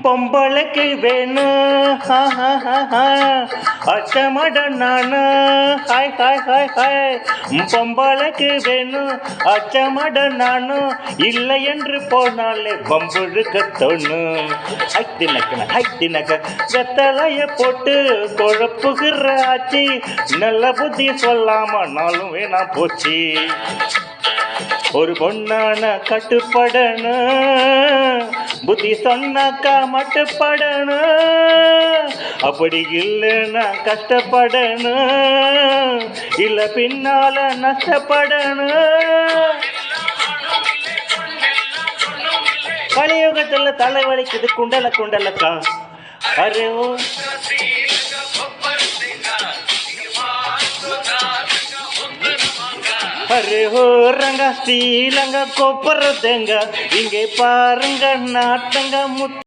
பொம்பளைக்கு வேணும் அச்சமட நானு ஹாய் ஹாய் ஹாய் ஹாய் பொம்பளைக்கு வேணும் அச்சமட நானும் இல்லை என்று போனாலே பம்புழுக்க தோணும் ஹைத்தினக்க வெத்தலைய போட்டு குழப்புகிற ஆச்சு நல்ல புத்தி சொல்லாம நாளும் வேணா போச்சு ஒரு பொண்ணான கட்டுப்படணும் புத்தி சொன்னாக்கா மட்டுப்படணும் அப்படி இல்லைன்னா கஷ்டப்படணும் இல்ல பின்னால நஷ்டப்படணும் கலியுகத்துல தலைவலிக்குது குண்டலக்கா அரே ஓ அரே ஹோ ரங்க ஸ்ரீலங்கா கொப்பர தேங்க இங்கே பாருங்க நாட்டங்க